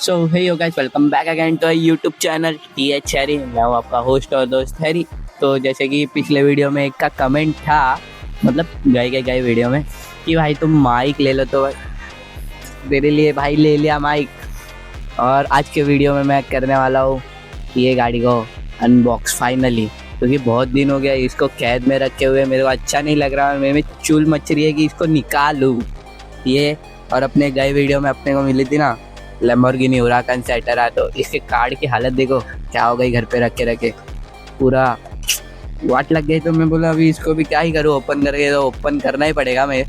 So hey yo guys, welcome back again to YouTube channel TH Harry. मैं हूँ आपका host और दोस्त हैरी। तो जैसे कि पिछले वीडियो में एक का कमेंट था, मतलब गए वीडियो में कि भाई तुम माइक ले लो, तो मेरे लिए भाई ले लिया माइक। और आज के वीडियो में मैं करने वाला हूँ ये गाड़ी को अनबॉक्स फाइनली, क्योंकि बहुत दिन हो गया इसको कैद में रखे हुए। मेरे को अच्छा नहीं लग रहा, मेरे में चूल मच रही है कि इसको निकालूँ ये। और अपने गए वीडियो में अपने को मिली थी ना लैम्बोर्गिनी हुराकन सेटरा, तो इसके कार्ड की हालत देखो क्या हो गई, घर पे रखे रखे पूरा वाट लग गई। तो मैं बोला अभी इसको भी क्या ही करूँ, ओपन करके तो ओपन करना ही पड़ेगा मैं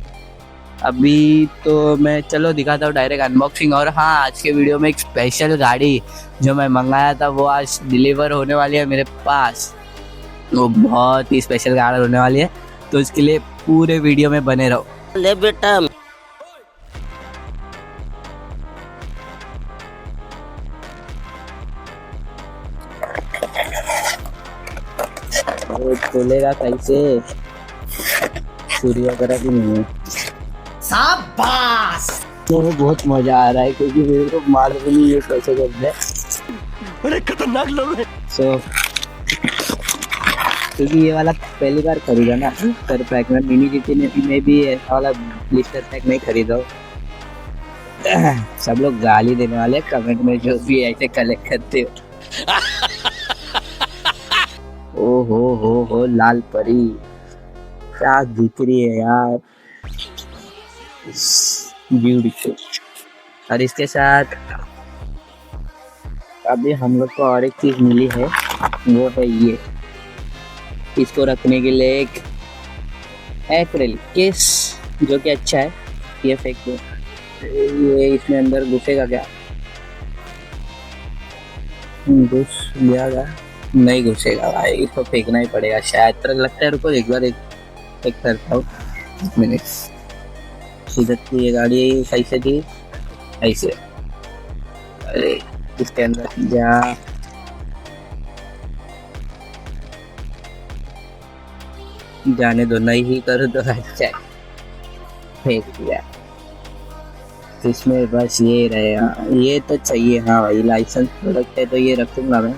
अभी। तो मैं चलो दिखाता हूँ डायरेक्ट अनबॉक्सिंग। और हाँ, आज के वीडियो में एक स्पेशल गाड़ी जो मैं मंगाया था वो आज डिलीवर होने वाली है मेरे पास। वो बहुत ही स्पेशल गाड़ी होने वाली है, तो इसके लिए पूरे वीडियो में बने रहो। ले बेटा, खोलेगा कैसे, सूर्य वगैरह भी नहीं है। शाबाश। तो बहुत मजा आ रहा है क्योंकि मेरे को मार भी नहीं है कैसे करते। अरे खतरनाक लोग हैं। सो क्योंकि ये वाला पहली बार खरीदा ना सर पैक में, मिनी जीटी में भी ऐसा वाला ब्लिस्टर पैक नहीं खरीदा। सब लोग गाली देने वाले कमेंट में जो भी ऐसे कलेक्ट करते हो। ओ हो लाल परी क्या दिख रही है यार, ब्यूटीफुल। और इसके साथ अभी हम लोग को और एक चीज मिली है, वो है ये इसको रखने के लिए एक एक्रेलिक केस, जो कि अच्छा है। ये फेंक दो, ये इसमें अंदर घुसेगा क्या, घुस गया? नहीं घुसेगा भाई, इसको फेंकना ही पड़ेगा शायद, तरह लगता है। रुको एक बार एक चेक करता हूँ, मिनट। सीधा ये गाड़ी सही से थी ऐसे, अरे इसके अंदर जा, जाने दो, नहीं ही करो तो अच्छा है। फेंक दिया, इसमें बस ये रहेगा, ये तो चाहिए। हाँ भाई, लाइसेंस प्रोडक्ट है तो ये रखूंगा मैं।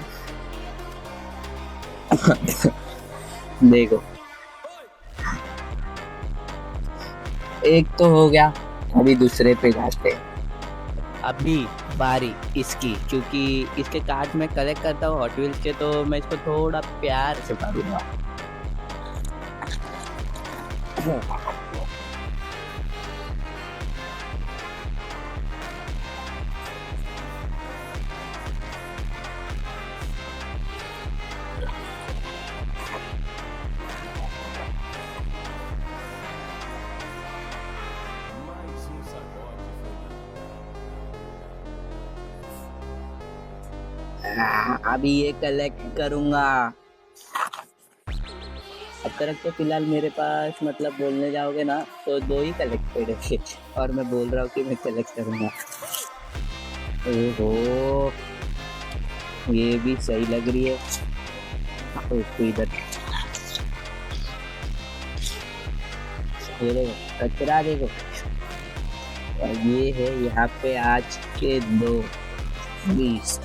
देखो एक तो हो गया, अभी दूसरे पे जाते हैं। अभी बारी इसकी, क्योंकि इसके कार्ड में कलेक्ट करता हूँ हॉट व्हील्स के, तो मैं इसको थोड़ा प्यार से करूँगा। अभी ये कलेक्ट करूंगा। अब तक तो फिलहाल मेरे पास, मतलब बोलने जाओगे ना तो 2 ही कलेक्टेड है, और मैं बोल रहा हूँ कि मैं कलेक्ट करूंगा। ओहो, ये भी सही लग रही है। तो इसको इधर, ये देखो कचरा देखो। और ये है यहाँ पे आज के 2 20,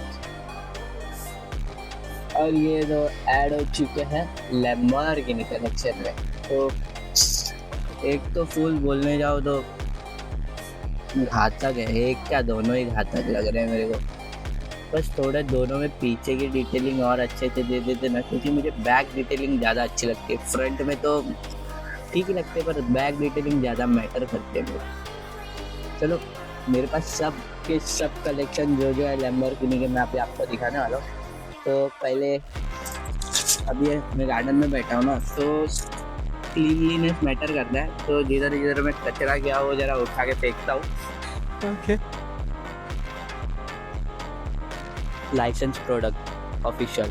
और ये जो ऐड हो चुके हैं लैम्बोर्गिनी कलेक्शन में। तो एक तो फुल बोलने जाओ तो घातक है, एक क्या दोनों ही घातक लग रहे हैं मेरे को। बस थोड़ा दोनों में पीछे की डिटेलिंग और अच्छे से दे देते ना, क्योंकि मुझे बैक डिटेलिंग ज़्यादा अच्छी लगती है। फ्रंट में तो ठीक ही लगते हैं, पर बैक डिटेलिंग ज़्यादा मैटर करते हैं। चलो, मेरे पास सब के सब कलेक्शन जो है लैम्बोर्गिनी के, मैं आपको दिखाने वाला हूँ। तो पहले अभी मैं गार्डन में बैठा हूँ ना, तो क्लीनलीनेस मैटर करता है। तो जिधर जिधर मैं कचरा गया वो जरा उठा के फेंकता हूँ। Okay, license product official.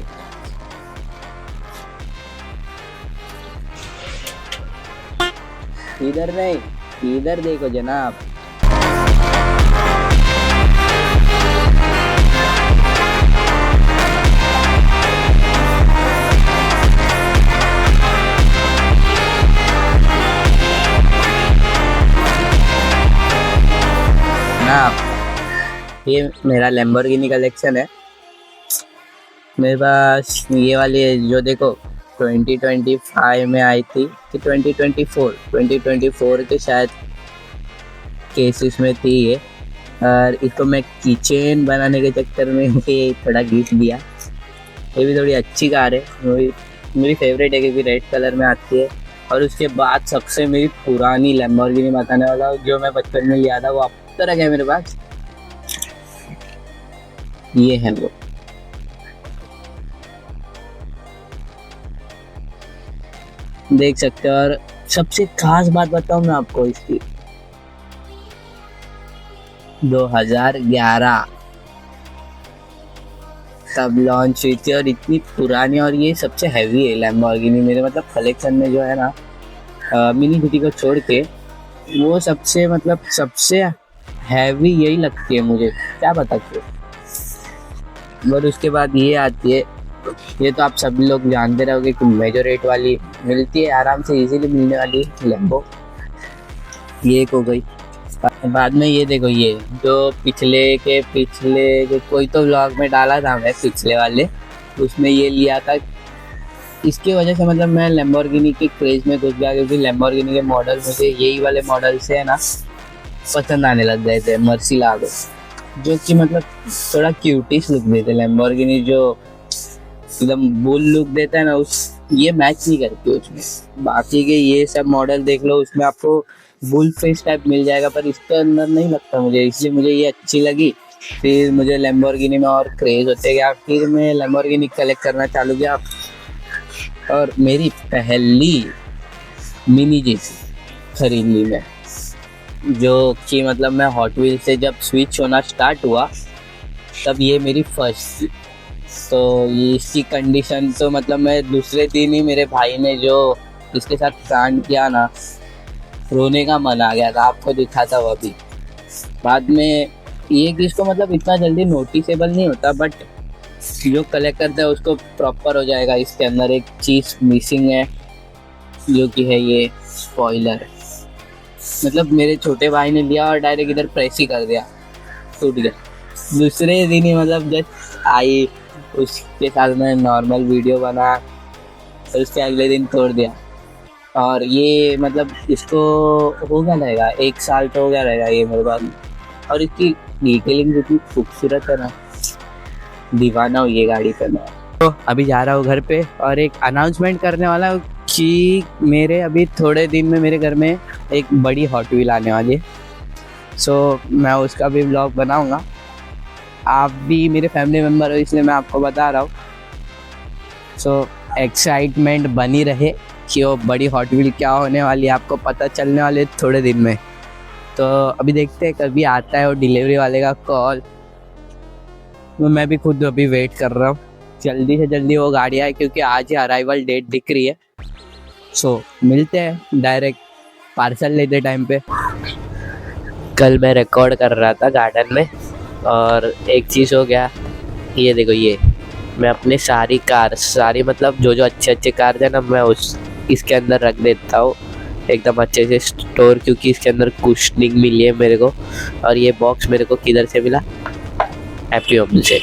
इधर नहीं, इधर देखो जनाब। ये मेरा लैम्बोर्गिनी कलेक्शन है। मेरे पास ये वाली है जो देखो 2025 में आई थी कि 2024 के शायद केसेस में थी ये। और इसको मैं कीचेन बनाने के चक्कर में ये थोड़ा घिस दिया। ये भी थोड़ी अच्छी कार है, मेरी फेवरेट है क्योंकि रेड कलर में आती है। और उसके बाद सबसे मेरी पुरानी लैम्बोर्गिनी बताने वाला हूँ जो मैं बचपन में लिया था, वो अब तक है मेरे पास। ये है वो, देख सकते हो। और सबसे खास बात बताऊँ मैं आपको, इसकी 2011 तब लॉन्च हुई थी और इतनी पुरानी। और ये सबसे हैवी है लैम्बोर्गिनी मेरे मतलब कलेक्शन में जो है ना, मिनी GT को छोड़ के वो सबसे हैवी यही लगती है मुझे, क्या बता क्यों। और उसके बाद ये आती है, ये तो आप सभी लोग जानते रहोगे कि मेजर रेट वाली मिलती है, आराम से इजीली मिलने वाली लैम्बो। ये एक हो गई। बाद में ये देखो, ये जो पिछले जो कोई तो व्लॉग में डाला था मैं पिछले वाले, उसमें ये लिया था। इसकी वजह से मतलब मैं लैम्बोर्गिनी के क्रेज़ में घुस गया क्योंकि लैम्बोर्गिनी के मॉडल मुझे यही वाले मॉडल से है ना पसंद आने लग गए थे। मर्सिलागो जो कि मतलब थोड़ा क्यूटिश लुक देते, लैम्बोर्गिनी जो एकदम बुल लुक देता है ना, उस ये मैच नहीं करती उसमें। बाकी के ये सब मॉडल देख लो, उसमें आपको बुल फेस टाइप मिल जाएगा, पर इसके अंदर नहीं लगता मुझे, इसलिए मुझे ये अच्छी लगी। फिर मुझे लैम्बोर्गिनी में और क्रेज़ होते गया, फिर मैं लैम्बोर्गिनी कलेक्ट करना चालू किया। और मेरी पहली मिनी GT खरीद ली मैं, जो कि मतलब मैं हॉट व्हील से जब स्विच होना स्टार्ट हुआ तब ये मेरी फर्स्ट थी। तो ये इसकी कंडीशन तो मतलब मैं दूसरे दिन ही मेरे भाई ने जो इसके साथ कांड किया ना, रोने का मन आ गया था। आपको दिखा था वो भी। बाद में ये कि इसको मतलब इतना जल्दी नोटिसेबल नहीं होता, बट जो कलेक्ट करता है उसको प्रॉपर हो जाएगा। इसके अंदर एक चीज़ मिसिंग है जो कि है ये स्पॉइलर। मतलब मेरे छोटे भाई ने लिया और डायरेक्ट इधर प्रेस ही कर दिया, टूट गया दूसरे दिन ही। मतलब जस्ट आई, उसके साथ मैं नॉर्मल वीडियो बना और उसके अगले दिन तोड़ दिया। और ये मतलब इसको हो गया रहेगा 1 साल तो हो गया रहेगा ये मेरे पास। और इसकी डिटेलिंग जितनी खूबसूरत है ना, दीवाना हूँ ये गाड़ी पे मैं। तो अभी जा रहा हूँ घर पे और एक अनाउंसमेंट करने वाला हूँ कि मेरे अभी थोड़े दिन में मेरे घर में एक बड़ी हॉट व्हील आने वाली है। सो मैं उसका भी व्लॉग बनाऊँगा। आप भी मेरे फैमिली मेम्बर हो इसलिए मैं आपको बता रहा हूँ। सो एक्साइटमेंट बनी रहे कि वो बड़ी हॉट व्हील क्या होने वाली है, आपको पता चलने वाले थोड़े दिन में। तो अभी देखते हैं कभी आता है वो डिलीवरी वाले का कॉल। तो मैं भी खुद अभी वेट कर रहा हूँ जल्दी से जल्दी वो गाड़ी आए, क्योंकि आज ही अराइवल डेट दिख रही है। सो मिलते हैं डायरेक्ट पार्सल लेते टाइम पे। कल मैं रिकॉर्ड कर रहा था गार्डन में और एक चीज़ हो गया, ये देखो, ये मैं अपने सारी मतलब जो अच्छे कार थे ना, मैं इसके अंदर रख देता हूँ एकदम अच्छे से स्टोर, क्योंकि इसके अंदर कुशनिंग मिली है मेरे को। और ये बॉक्स मेरे को किधर से मिला, हैप्पी होम से।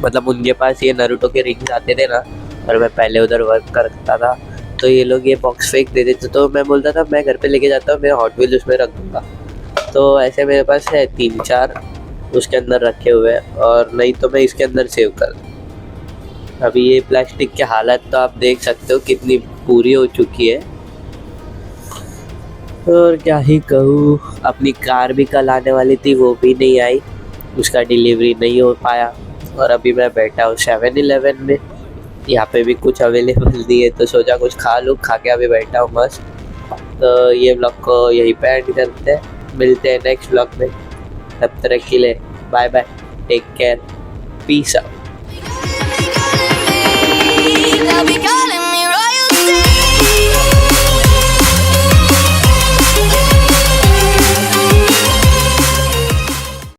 मतलब उनके पास ये नारुतो के रिंग्स आते थे ना, और मैं पहले उधर वर्क करता था, तो ये लोग ये बॉक्स फेंक देते थे। तो मैं बोलता था मैं घर पे लेके जाता हूँ, मेरा हॉट व्हील उसमें रख दूँगा। तो ऐसे मेरे पास है 3-4 उसके अंदर रखे हुए हैं, और नहीं तो मैं इसके अंदर सेव कर दूँ। अभी ये प्लास्टिक की हालत तो आप देख सकते हो कितनी पूरी हो चुकी है। और क्या ही कहूँ, अपनी कार भी कल आने वाली थी, वो भी नहीं आई, उसका डिलीवरी नहीं हो पाया। और अभी मैं बैठा हूँ 7-Eleven में, यहाँ पे भी कुछ अवेलेबल नहीं है, तो सोचा कुछ खा लूँ, खा के अभी बैठा हूँ मस्त। तो ये ब्लॉग को यहीं पे एंड करते हैं, मिलते हैं नेक्स्ट ब्लॉग में। तब तक के लिए bye bye, take care, peace out.